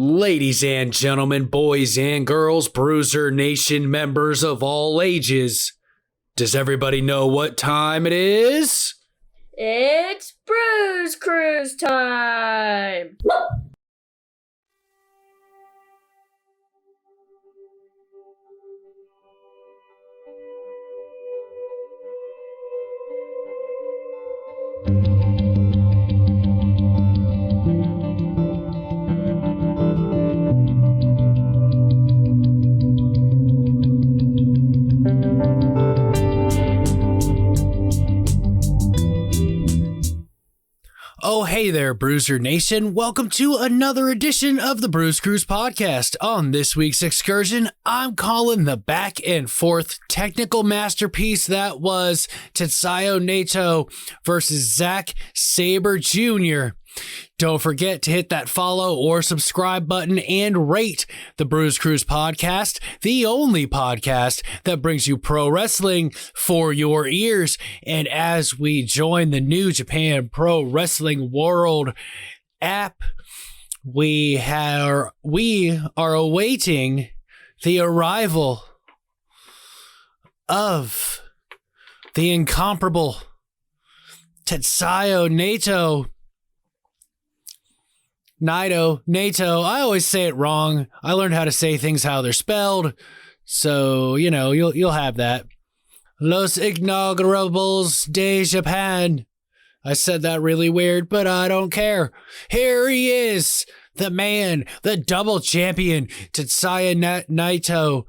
Ladies and gentlemen, boys and girls, Bruzer Nation members of all ages, does everybody know what time it is? It's Bruze Cruise time! Oh, hey there, Bruzer Nation. Welcome to another edition of the Bruze Cruise podcast. On this week's excursion, I'm calling the back and forth technical masterpiece that was Tetsayu Naito versus Sabre Jr. Don't forget to hit that follow or subscribe button and rate the Bruze Cruise podcast, the only podcast that brings you pro wrestling for your ears. And as we join the New Japan Pro Wrestling World app, we are awaiting the arrival of the incomparable Tetsayu Naito. I always say it wrong. I learned how to say things how they're spelled. So, you know, you'll have that. Los Inaugurables de Japan. I said that really weird, but I don't care. Here he is, the man, the double champion, Tetsayu Naito.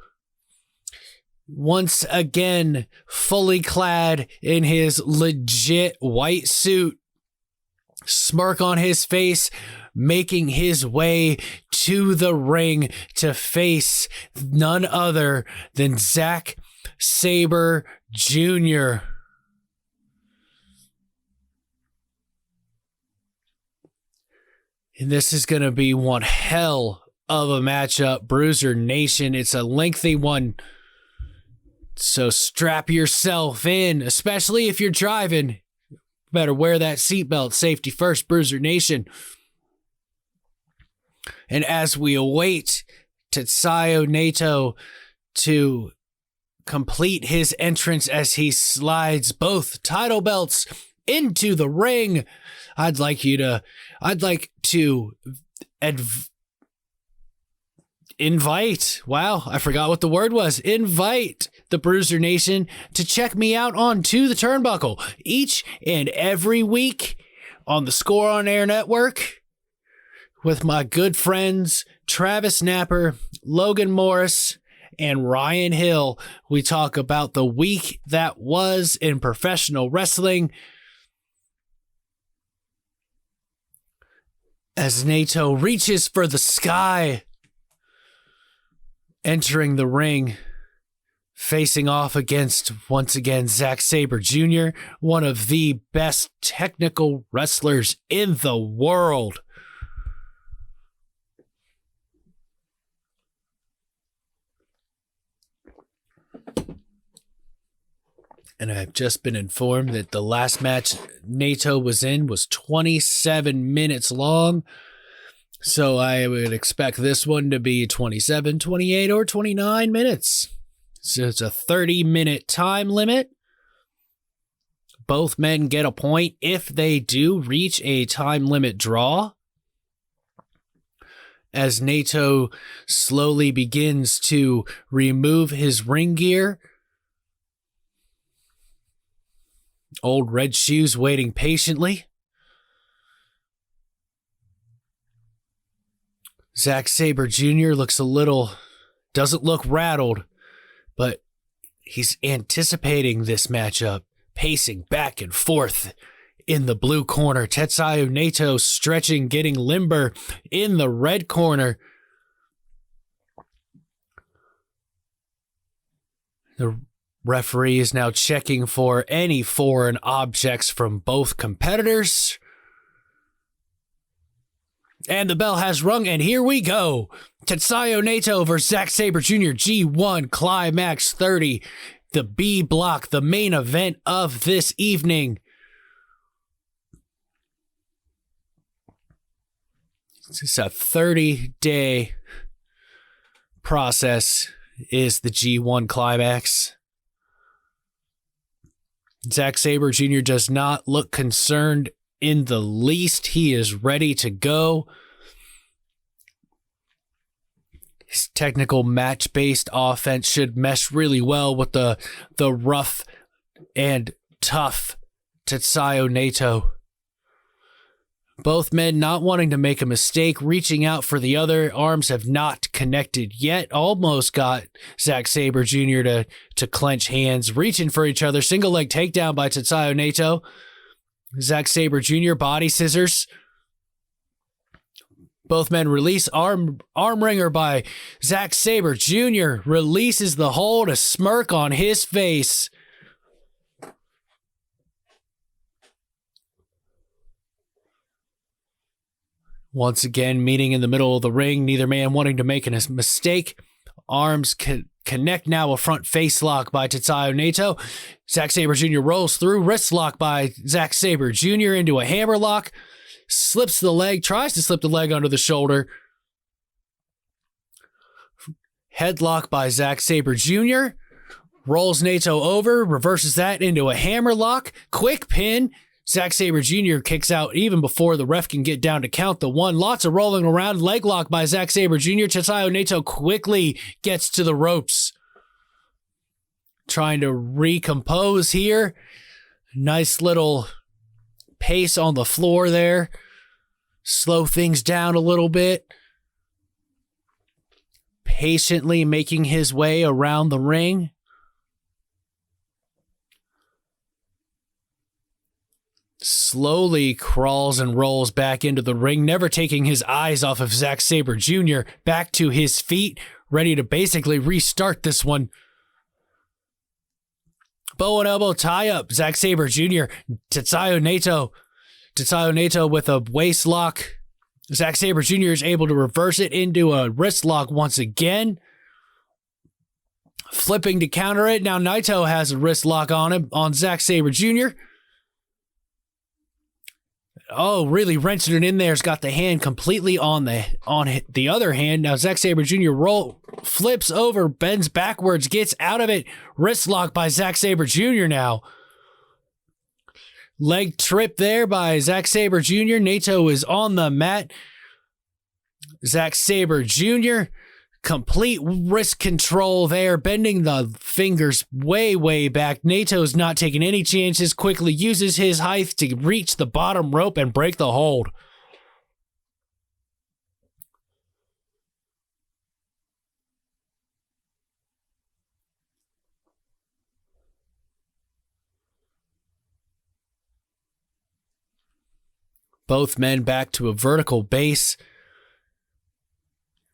Once again, fully clad in his legit white suit. Smirk on his face, making his way to the ring to face none other than Sabre Jr. And this is going to be one hell of a matchup, Bruzer Nation. It's a lengthy one, so strap yourself in, especially if you're driving. Better wear that seatbelt. Safety first, Bruzer Nation. And as we await Tetsayu Naito to complete his entrance as he slides both title belts into the ring, I'd like to invite, wow, I forgot what the word was, invite the Bruzer Nation to check me out on To the Turnbuckle each and every week on the Score on Air Network with my good friends Travis Napper, Logan Morris, and Ryan Hill. We talk about the week that was in professional wrestling as Naito reaches for the sky, entering the ring, facing off against, once again, Sabre Jr., one of the best technical wrestlers in the world. And I've just been informed that the last match Naito was in was 27 minutes long. So I would expect this one to be 27, 28, or 29 minutes. So it's a 30-minute time limit. Both men get a point if they do reach a time limit draw. As Naito slowly begins to remove his ring gear, old red shoes waiting patiently. Sabre Jr. doesn't look rattled, but he's anticipating this matchup, pacing back and forth in the blue corner. Tetsayu Naito stretching, getting limber in the red corner. The referee is now checking for any foreign objects from both competitors. And the bell has rung, and here we go. Tetsayu Naito versus Sabre Jr. G1 Climax 30. The B block, the main event of this evening. It's a 30-day process is the G1 climax. Zack Sabre Jr. does not look concerned in the least. He is ready to go. His technical match-based offense should mesh really well with the rough and tough Tetsayu Naito. Both men not wanting to make a mistake, reaching out for the other. Arms have not connected yet. Almost got Zack Sabre Jr. to clench hands, reaching for each other. Single leg takedown by Tetsayu Naito. Zack Sabre Jr. body scissors. Both men release. Arm wringer by Zack Sabre Jr. Releases the hold, a smirk on his face. Once again, meeting in the middle of the ring, neither man wanting to make a mistake. Arms connect now, a front face lock by Tetsayu Naito. Zack Sabre Jr. rolls through, wrist lock by Zack Sabre Jr. into a hammer lock. Slips the leg, tries to slip the leg under the shoulder. Headlock by Zack Sabre Jr. Rolls Naito over, reverses that into a hammer lock. Quick pin. Zack Sabre Jr. kicks out even before the ref can get down to count the one. Lots of rolling around. Leg lock by Zack Sabre Jr. Tetsayu Naito quickly gets to the ropes. Trying to recompose here. Nice little pace on the floor there. Slow things down a little bit. Patiently making his way around the ring. Slowly crawls and rolls back into the ring, never taking his eyes off of Zack Sabre Jr. Back to his feet, ready to basically restart this one. Bow and elbow tie-up. Zack Sabre Jr. Tetsayu Naito with a waist lock. Zack Sabre Jr. is able to reverse it into a wrist lock once again. Flipping to counter it. Now Naito has a wrist lock on him, on Zack Sabre Jr. Oh, really wrenching it in there. Has got the hand completely on the other hand. Now Zack Sabre Jr. flips over, bends backwards, gets out of it. Wrist lock by Zack Sabre Jr. now. Leg trip there by Zack Sabre Jr. Naito is on the mat. Zack Sabre Jr. complete wrist control there, bending the fingers way, way back. Nato's not taking any chances, quickly uses his height to reach the bottom rope and break the hold. Both men back to a vertical base.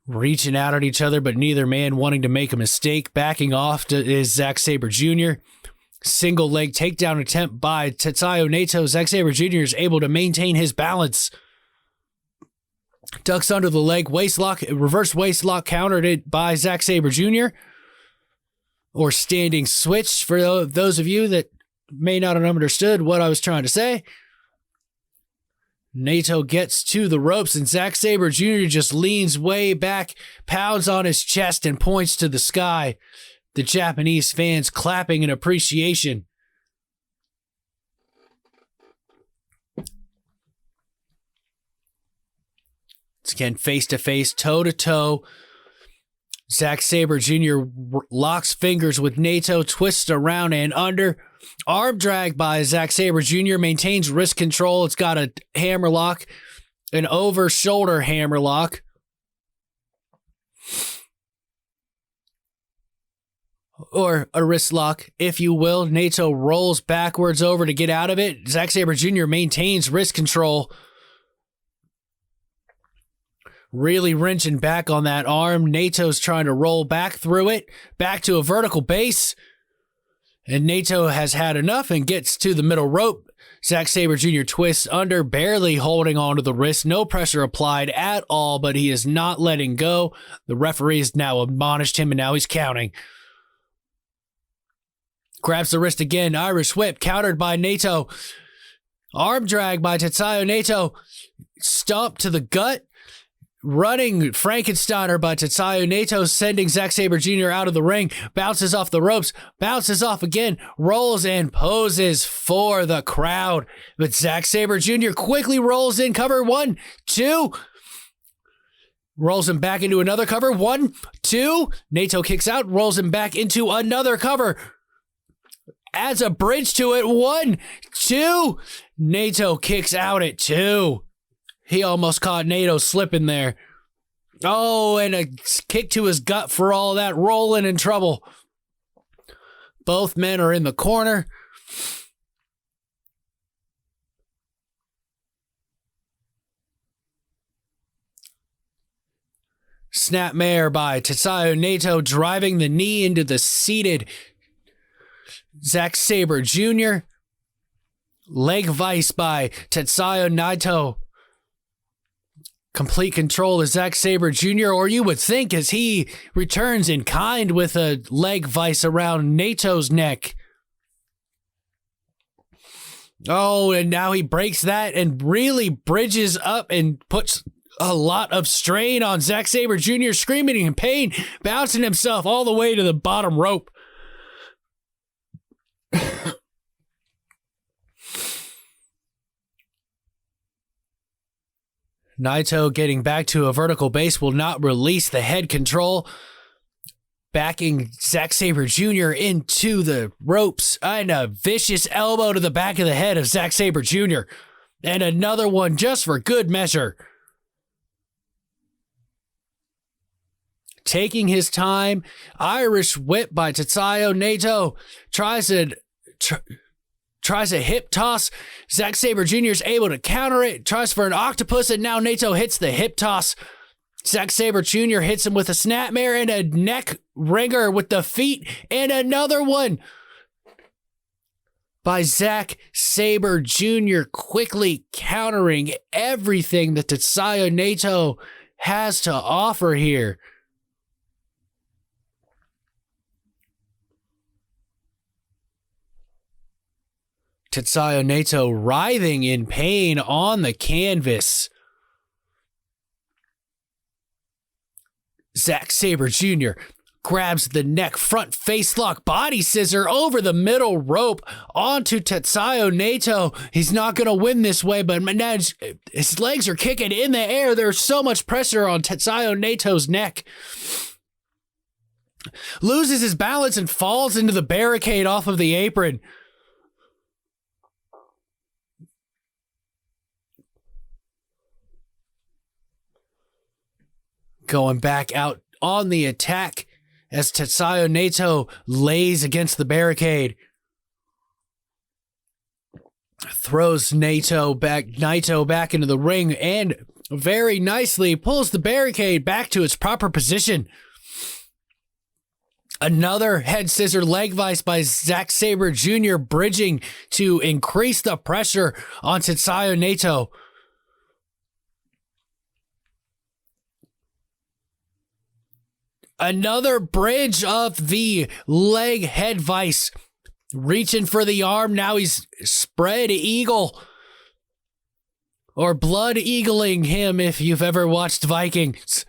Reaching out at each other, but neither man wanting to make a mistake. Backing off is Zack Sabre Jr. Single leg takedown attempt by Tetsayu Naito. Zack Sabre Jr. is able to maintain his balance. Ducks under the leg, waist lock, reverse waist lock countered it by Zack Sabre Jr. Or standing switch for those of you that may not have understood what I was trying to say. Naito gets to the ropes and Zack Sabre Jr. just leans way back, pounds on his chest and points to the sky. The Japanese fans clapping in appreciation. It's again face-to-face, toe-to-toe. Zack Sabre Jr. locks fingers with Naito, twists around and under. Arm drag by Zack Sabre Jr. maintains wrist control. It's got a hammer lock, an over-shoulder hammer lock. Or a wrist lock, if you will. Naito rolls backwards over to get out of it. Zack Sabre Jr. maintains wrist control. Really wrenching back on that arm. Nato's trying to roll back through it. Back to a vertical base. And Naito has had enough and gets to the middle rope. Zack Sabre Jr. twists under, barely holding onto the wrist. No pressure applied at all, but he is not letting go. The referee has now admonished him, and now he's counting. Grabs the wrist again. Irish whip countered by Naito. Arm drag by Tetsayu Naito. Stomp to the gut. running Frankensteiner by Tetsayu Naito, sending Zack Sabre Jr. out of the ring, bounces off the ropes, bounces off again, rolls and poses for the crowd. But Zack Sabre Jr. quickly rolls in, cover 1, 2, rolls him back into another cover, 1, 2, Naito kicks out, rolls him back into another cover, adds a bridge to it, 1, 2, Naito kicks out at 2. He almost caught Naito slipping there. Oh, and a kick to his gut for all that, rolling in trouble. Both men are in the corner. Snapmare by Tetsayu Naito, driving the knee into the seated Zack Sabre Jr. Leg vice by Tetsayu Naito. Complete control of Zack Sabre Jr., or you would think, as he returns in kind with a leg vice around Naito's neck. Oh, and now he breaks that and really bridges up and puts a lot of strain on Zack Sabre Jr., screaming in pain, bouncing himself all the way to the bottom rope. Naito getting back to a vertical base will not release the head control. Backing Zack Sabre Jr. into the ropes, and a vicious elbow to the back of the head of Zack Sabre Jr. And another one just for good measure. Taking his time, Irish whip by Tetsayu Naito, tries a hip toss. Zack Sabre Jr. is able to counter it, tries for an octopus, and now Naito hits the hip toss. Zack Sabre Jr. hits him with a snapmare and a neck wringer with the feet, and another one by Zack Sabre Jr., quickly countering everything that Tetsayu Naito has to offer here. Tetsayu Naito writhing in pain on the canvas. Zack Sabre Jr. grabs the neck, front face lock, body scissor over the middle rope onto Tetsayu Naito. He's not going to win this way, but his legs are kicking in the air. There's so much pressure on Tetsayu Naito's neck. Loses his balance and falls into the barricade off of the apron. Going back out on the attack as Tetsayu Naito lays against the barricade. Throws Naito back into the ring and very nicely pulls the barricade back to its proper position. Another head scissor leg vice by Zack Sabre Jr., bridging to increase the pressure on Tetsayu Naito. Another bridge of the leg head vice. Reaching for the arm. Now he's spread eagle. Or blood eagling him if you've ever watched Vikings.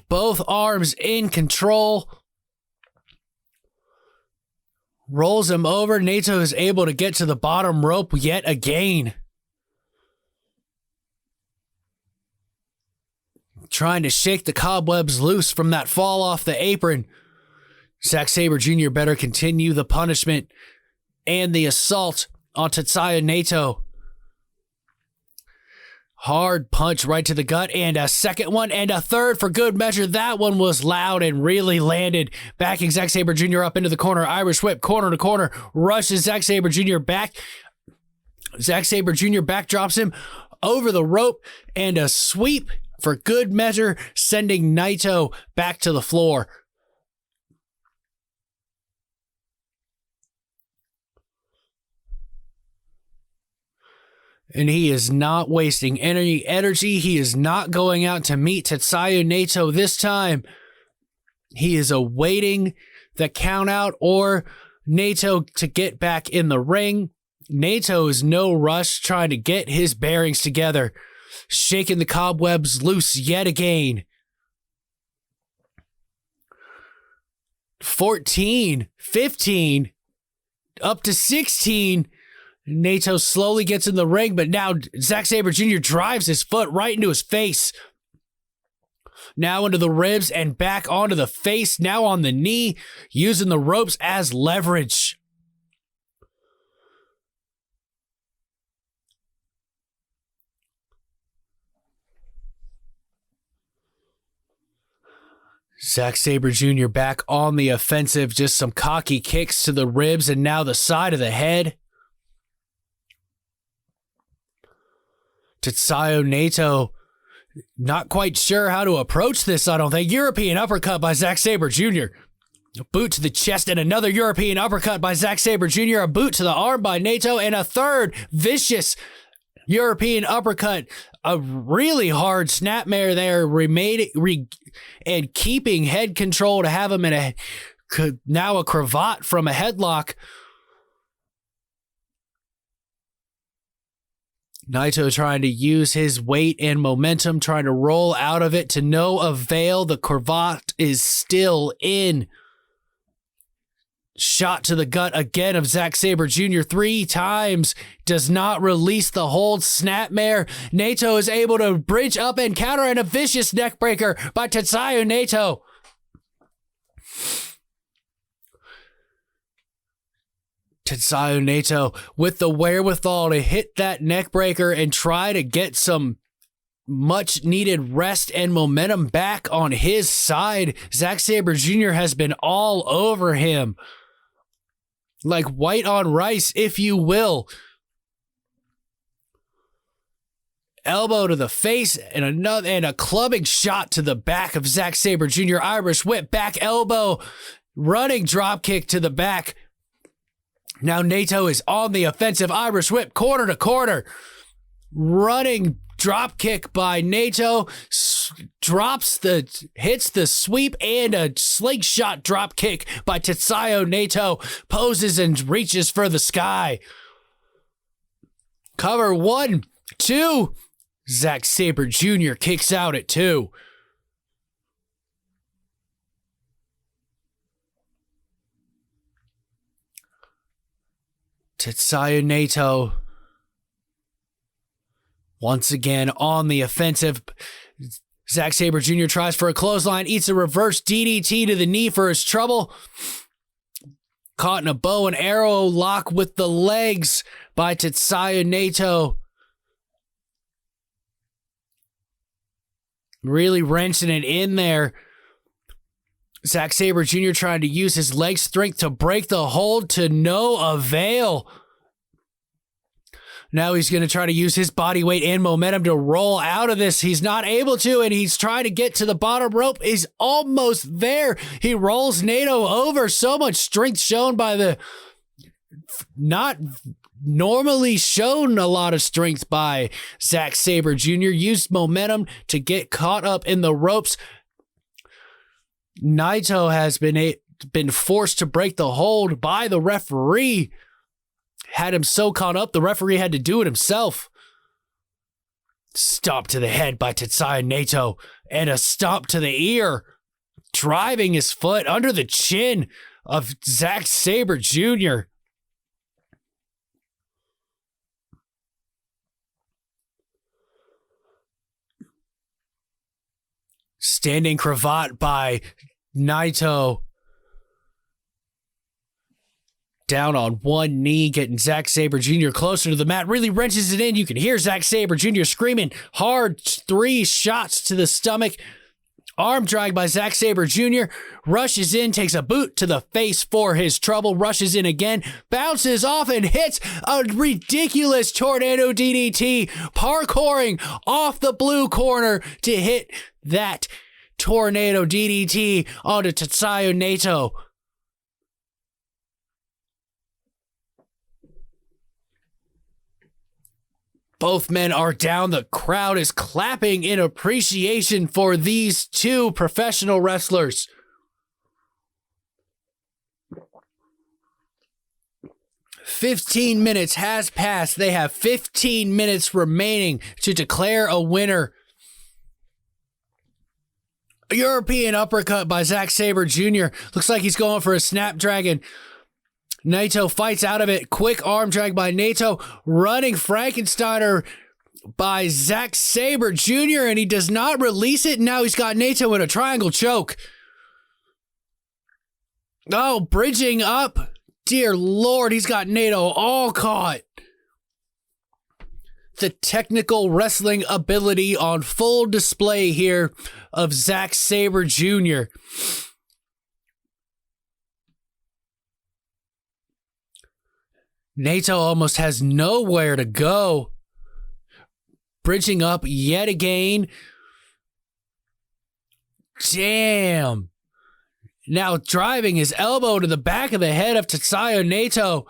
Both arms in control. Rolls him over. Naito is able to get to the bottom rope yet again. Trying to shake the cobwebs loose from that fall off the apron. Zack Sabre Jr. better continue the punishment and the assault on Tetsayu Naito. Hard punch right to the gut, and a second one, and a third for good measure. That one was loud and really landed. Backing Zack Sabre Jr. up into the corner. Irish whip, corner to corner. Rushes Zack Sabre Jr. back. Zack Sabre Jr. backdrops him over the rope, and a sweep for good measure, sending Naito back to the floor. And he is not wasting any energy. He is not going out to meet Tetsayu Naito this time. He is awaiting the count out or Naito to get back in the ring. Naito is no rush, trying to get his bearings together. shaking the cobwebs loose yet again. 14, 15, up to 16. Naito slowly gets in the ring, but now Zack Sabre Jr. drives his foot right into his face. Now into the ribs and back onto the face, now on the knee, using the ropes as leverage. Zack Sabre Jr. back on the offensive, just some cocky kicks to the ribs and now the side of the head. Tetsayu Naito, not quite sure how to approach this, I don't think. European uppercut by Zack Sabre Jr. A boot to the chest and another European uppercut by Zack Sabre Jr. A boot to the arm by Naito and a third vicious European uppercut. A really hard snapmare there, and keeping head control to have him in now a cravat from a headlock. Naito trying to use his weight and momentum, trying to roll out of it to no avail. The cravat is still in. Shot to the gut again of Zack Sabre Jr. 3 times. Does not release the hold. Snapmare. Naito is able to bridge up and counter, and a vicious neckbreaker by Tetsayu Naito. Tetsayu Naito with the wherewithal to hit that neckbreaker and try to get some much needed rest and momentum back on his side. Zack Sabre Jr. has been all over him. Like white on rice, if you will. Elbow to the face and a clubbing shot to the back of Zack Sabre Jr. Irish whip, back elbow, running drop kick to the back. Now Naito is on the offensive. Irish whip, corner to corner. Running drop kick by Naito. Hits the sweep and a slingshot drop kick by Tetsayu Naito. Poses and reaches for the sky. Cover 1, 2. Zack Sabre Jr. kicks out at 2. Tetsayu Naito once again on the offensive. Zack Sabre Jr. tries for a clothesline, eats a reverse DDT to the knee for his trouble. Caught in a bow and arrow lock with the legs by Tetsayu Naito. Really wrenching it in there. Zack Sabre Jr. trying to use his leg strength to break the hold to no avail. Now he's going to try to use his body weight and momentum to roll out of this. He's not able to, and he's trying to get to the bottom rope. He's almost there. He rolls Naito over. So much strength shown by the not normally shown a lot of strength by Zack Sabre Jr. Used momentum to get caught up in the ropes. Naito has been forced to break the hold by the referee. Had him so caught up, the referee had to do it himself. Stomp to the head by Tetsayu Naito and a stomp to the ear, driving his foot under the chin of Zack Sabre Jr. Standing cravat by Naito. Down on one knee, getting Zack Sabre Jr. closer to the mat. Really wrenches it in. You can hear Zack Sabre Jr. screaming. Hard 3 shots to the stomach. Arm drag by Zack Sabre Jr. Rushes in, takes a boot to the face for his trouble. Rushes in again. Bounces off and hits a ridiculous tornado DDT. Parkouring off the blue corner to hit that tornado DDT onto Tetsayu Naito. Both men are down. The crowd is clapping in appreciation for these two professional wrestlers. 15 minutes has passed. They have 15 minutes remaining to declare a winner. A European uppercut by Sabre Jr. Looks like he's going for a Snapdragon. Naito fights out of it. Quick arm drag by Naito. Running Frankensteiner by Sabre Jr. and he does not release it. Now he's got Naito in a triangle choke. Oh, bridging up. Dear Lord, he's got Naito all caught. The technical wrestling ability on full display here of Sabre Jr. Naito almost has nowhere to go. Bridging up yet again. Damn. Now driving his elbow to the back of the head of Tetsayu Naito.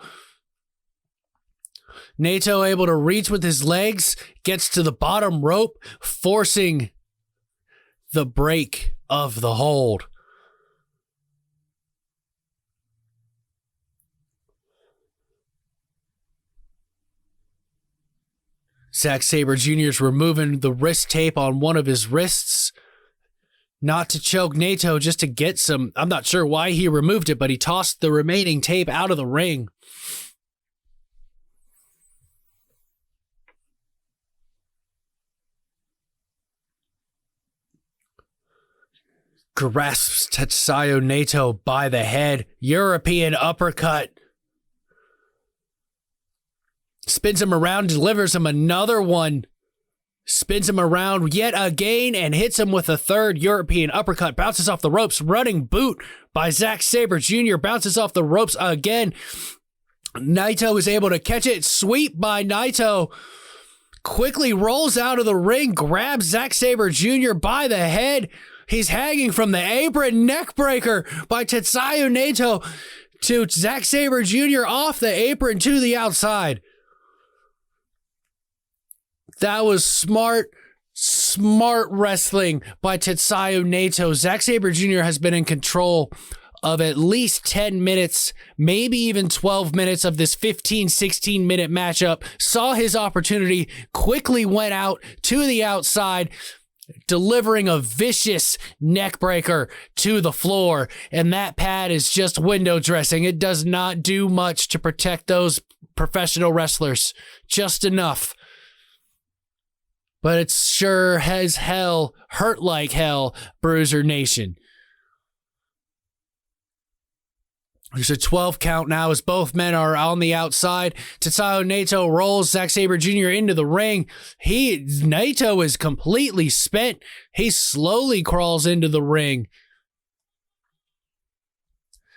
Naito able to reach with his legs, gets to the bottom rope, forcing the break of the hold. Sabre Jr. is removing the wrist tape on one of his wrists. Not to choke Naito, just to get some. I'm not sure why he removed it, but he tossed the remaining tape out of the ring. Grasps Tetsayu Naito by the head. European uppercut. Spins him around, delivers him another one. Spins him around yet again and hits him with a third European uppercut. Bounces off the ropes. Running boot by Sabre Jr. Bounces off the ropes again. Naito is able to catch it. Sweep by Naito. Quickly rolls out of the ring. Grabs Sabre Jr. by the head. He's hanging from the apron. Neckbreaker by Tetsayu Naito to Sabre Jr. off the apron to the outside. That was smart wrestling by Tetsayu Naito. Sabre Jr. has been in control of at least 10 minutes, maybe even 12 minutes of this 15, 16 minute matchup. Saw his opportunity, quickly went out to the outside, delivering a vicious neck breaker to the floor. And that pad is just window dressing. It does not do much to protect those professional wrestlers. Just enough. But it's sure as hell hurt like hell, Bruzernation. There's a 12 count now as both men are on the outside. Tetsayu Naito rolls Sabre Jr. into the ring. Naito is completely spent. He slowly crawls into the ring.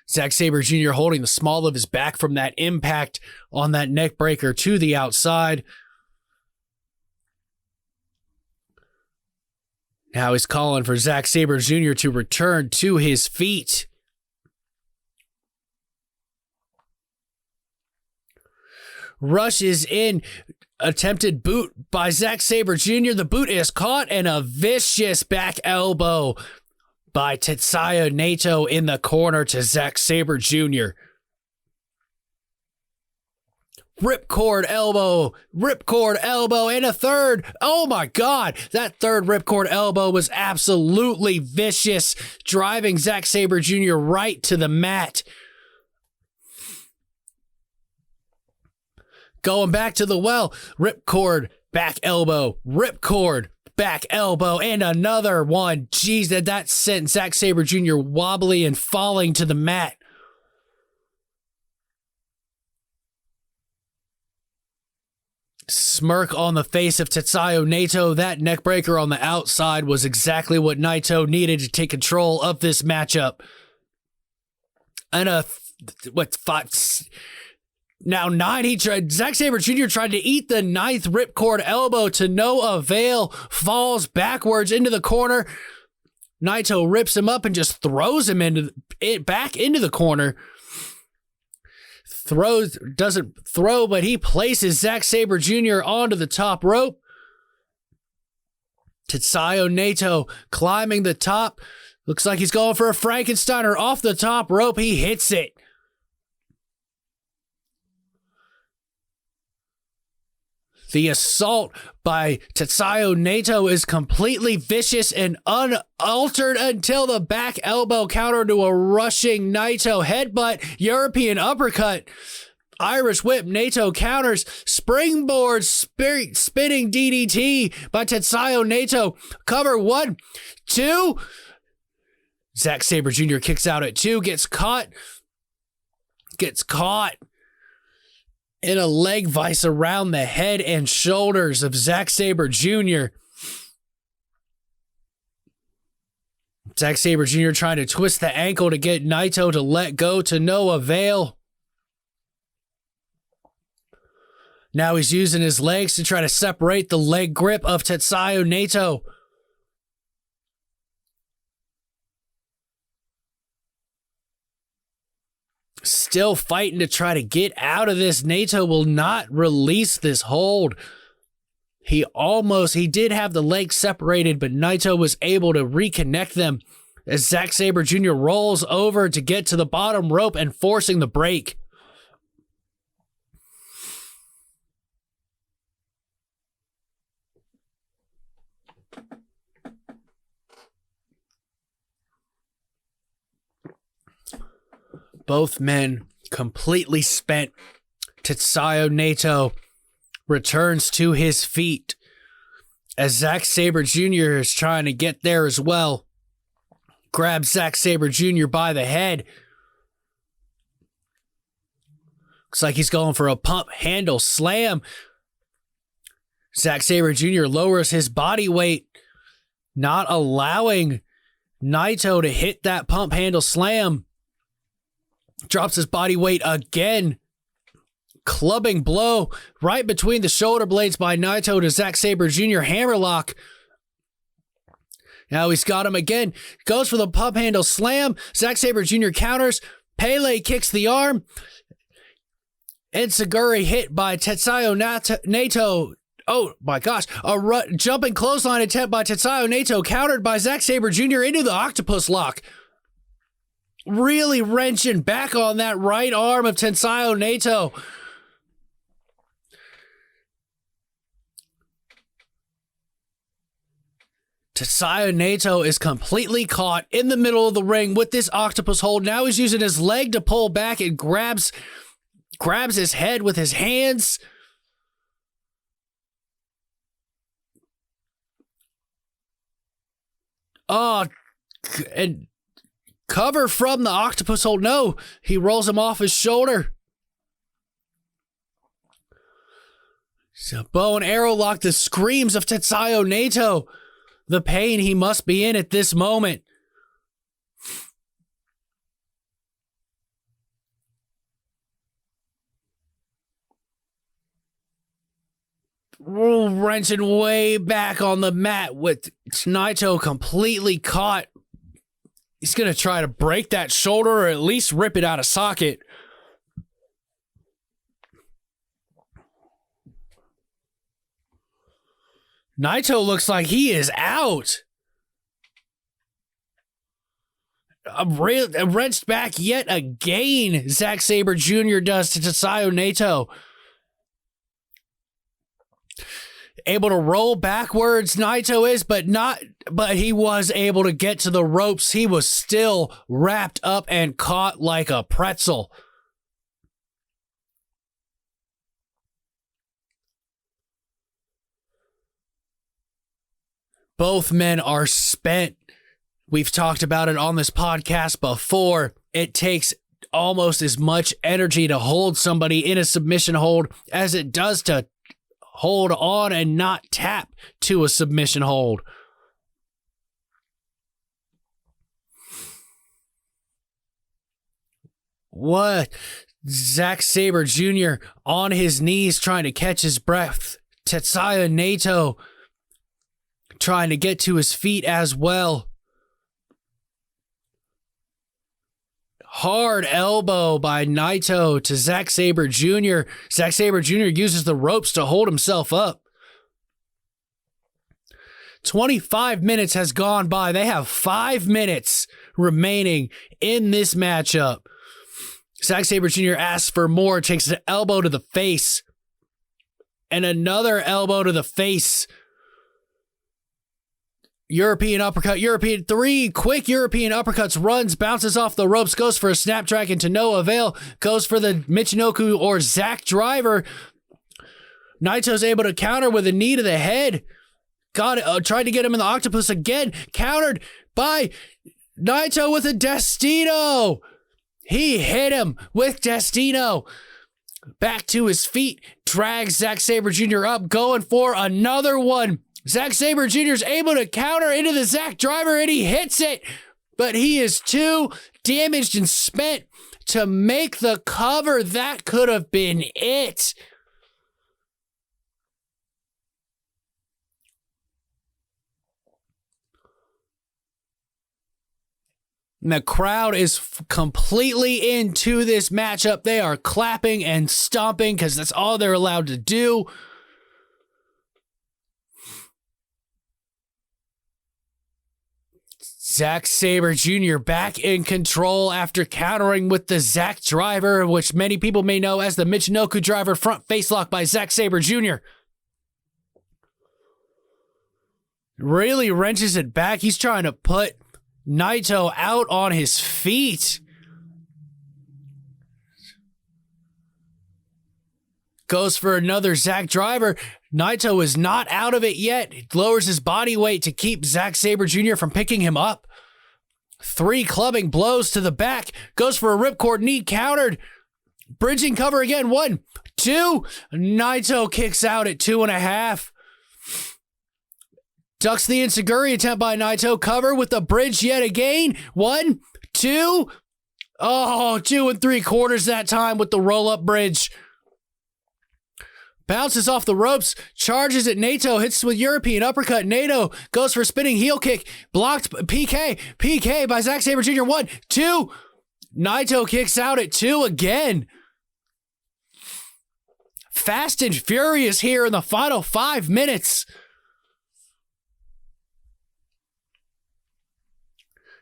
Sabre Jr. holding the small of his back from that impact on that neck breaker to the outside. Now he's calling for Sabre Jr. to return to his feet. Rushes in. Attempted boot by Sabre Jr. The boot is caught and a vicious back elbow by Tetsayu Naito in the corner to Sabre Jr. Ripcord elbow, and a third. Oh my God, that third ripcord elbow was absolutely vicious, driving Sabre Jr. right to the mat. Going back to the well, ripcord, back elbow, and another one. Jeez, that sent Sabre Jr. wobbly and falling to the mat. Smirk on the face of Tetsayu Naito. That neckbreaker on the outside was exactly what Naito needed to take control of this matchup. And now 9, Sabre Jr. tried to eat the 9th ripcord elbow to no avail. Falls backwards into the corner. Naito rips him up and just throws him back into the corner. Doesn't throw, but he places Sabre Jr. onto the top rope. Tetsayu Naito climbing the top. Looks like he's going for a Frankensteiner off the top rope. He hits it. The assault by Tetsayu Naito is completely vicious and unaltered until the back elbow counter to a rushing Naito headbutt, European uppercut, Irish whip. Naito counters, springboard spinning DDT by Tetsayu Naito. Cover 1, 2. Zack Sabre Jr. kicks out at 2, gets caught in a leg vice around the head and shoulders of Zack Sabre Jr. Zack Sabre Jr. trying to twist the ankle to get Naito to let go, to no avail. Now he's using his legs to try to separate the leg grip of Tetsayu Naito. Still fighting to try to get out of this. Naito will not release this hold. He did have the legs separated, but Naito was able to reconnect them as Zack Sabre Jr. rolls over to get to the bottom rope and forcing the break. Both men completely spent. Tetsayu Naito returns to his feet as Zack Sabre Jr. is trying to get there as well. Grabs Zack Sabre Jr. by the head. Looks like he's going for a pump handle slam. Zack Sabre Jr. lowers his body weight, not allowing Naito to hit that pump handle slam. Drops his body weight again. Clubbing blow right between the shoulder blades by Naito to Zack Sabre Jr. Hammerlock. Now he's got him again. Goes for the pump handle slam. Zack Sabre Jr. counters. Pele kicks the arm. Enziguri hit by Tetsayu Naito. Oh my gosh. A jumping clothesline attempt by Tetsayu Naito, countered by Zack Sabre Jr. into the octopus lock. Really wrenching back on that right arm of Tetsayu Naito. Tetsayu Naito is completely caught in the middle of the ring with this octopus hold. Now he's using his leg to pull back and grabs his head with his hands. Oh, and cover from the octopus hold. No, he rolls him off his shoulder. So bow and arrow lock, the screams of Tetsayu Naito. The pain he must be in at this moment. Wrenching way back on the mat with Naito completely caught. He's going to try to break that shoulder or at least rip it out of socket. Naito looks like he is out. Wrenched back yet again, Zack Sabre Jr. does to Tetsayu Naito. Able to roll backwards, Naito is, but he was able to get to the ropes. He was still wrapped up and caught like a pretzel. Both men are spent. We've talked about it on this podcast before. It takes almost as much energy to hold somebody in a submission hold as it does to hold on and not tap to a submission hold. What? Zack Sabre Jr. on his knees trying to catch his breath. Tetsayu Naito trying to get to his feet as well. Hard elbow by Naito to Zack Sabre Jr. Zack Sabre Jr. uses the ropes to hold himself up. 25 minutes has gone by. They have 5 minutes remaining in this matchup. Zack Sabre Jr. asks for more, takes an elbow to the face, and another elbow to the face. European uppercut, European 3 quick European uppercuts, runs, bounces off the ropes, goes for a snapdragon to no avail, goes for the Michinoku or Zack driver. Naito's able to counter with a knee to the head. Tried to get him in the octopus again, countered by Naito with a Destino. He hit him with Destino. Back to his feet, drags Zack Sabre Jr. up, going for another one. Zack Sabre Jr. is able to counter into the Zack driver, and he hits it, but he is too damaged and spent to make the cover. That could have been it. And the crowd is completely into this matchup. They are clapping and stomping because that's all they're allowed to do. Zack Sabre Jr. back in control after countering with the Zack driver, which many people may know as the Michinoku driver front facelock by Zack Sabre Jr. Really wrenches it back. He's trying to put Naito out on his feet. Goes for another Zack driver. Naito is not out of it yet. He lowers his body weight to keep Zack Sabre Jr. from picking him up. 3 clubbing blows to the back. Goes for a ripcord knee, countered. Bridging cover again. 1, 2. Naito kicks out at 2.5. Ducks the Enziguri attempt by Naito. Cover with the bridge yet again. 1, 2. Oh, 2 3/4 that time with the roll-up bridge. Bounces off the ropes, charges at Naito, hits with European uppercut. Naito goes for spinning heel kick, blocked PK by Zack Sabre Jr. 1, 2. Naito kicks out at 2 again. Fast and furious here in the final 5 minutes.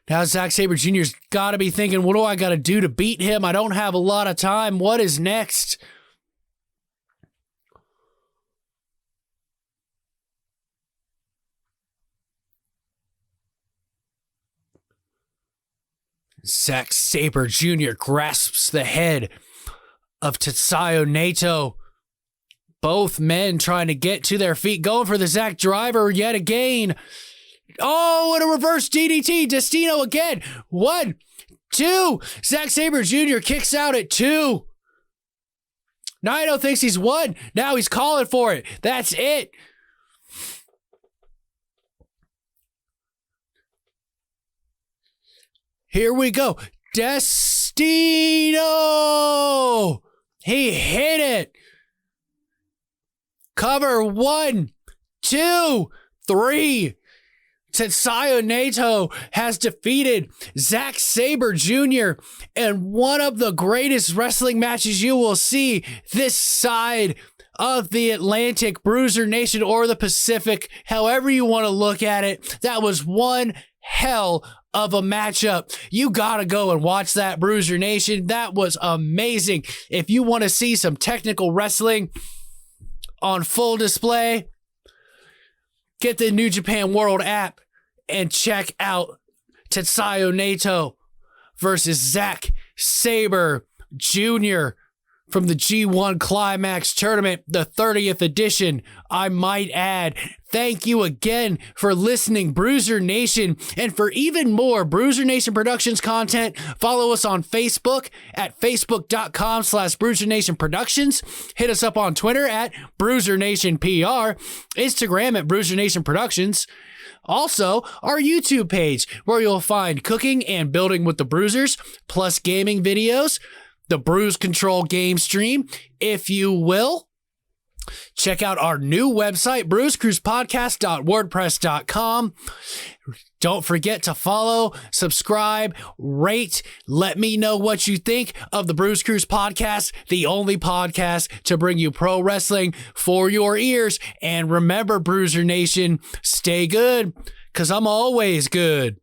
Now Zack Sabre Jr.'s got to be thinking, what do I got to do to beat him? I don't have a lot of time. What is next? Zack Sabre Jr. grasps the head of Tetsayu Naito. Both men trying to get to their feet, going for the Zack driver yet again. Oh, and a reverse DDT. Destino again. 1, 2. Zack Sabre Jr. kicks out at 2. Naito thinks he's won. Now he's calling for it. That's it. Here we go. Destino! He hit it. Cover 1, 2, 3. Tetsayu Naito has defeated Zack Sabre Jr. in one of the greatest wrestling matches you will see this side of the Atlantic, Bruzernation, or the Pacific, however you want to look at it. That was one hell of a matchup. You gotta go and watch that, Bruzernation. That was amazing. If you want to see some technical wrestling on full display, get the New Japan World app and check out Tetsayu Naito versus Zack Sabre Jr. from the G1 Climax Tournament, the 30th edition, I might add. Thank you again for listening, Bruzernation. And for even more Bruzernation Productions content, follow us on Facebook at facebook.com/Bruzernation Productions. Hit us up on Twitter at BruzernationPR, Instagram at Bruzernation Productions. Also, our YouTube page, where you'll find cooking and building with the Bruzers, plus gaming videos, the Bruise Control game stream, if you will. Check out our new website, bruisecruzepodcast.wordpress.com. Don't forget to follow, subscribe, rate. Let me know what you think of the Bruise Cruise podcast, the only podcast to bring you pro wrestling for your ears. And remember, Bruiser Nation, stay good, because I'm always good.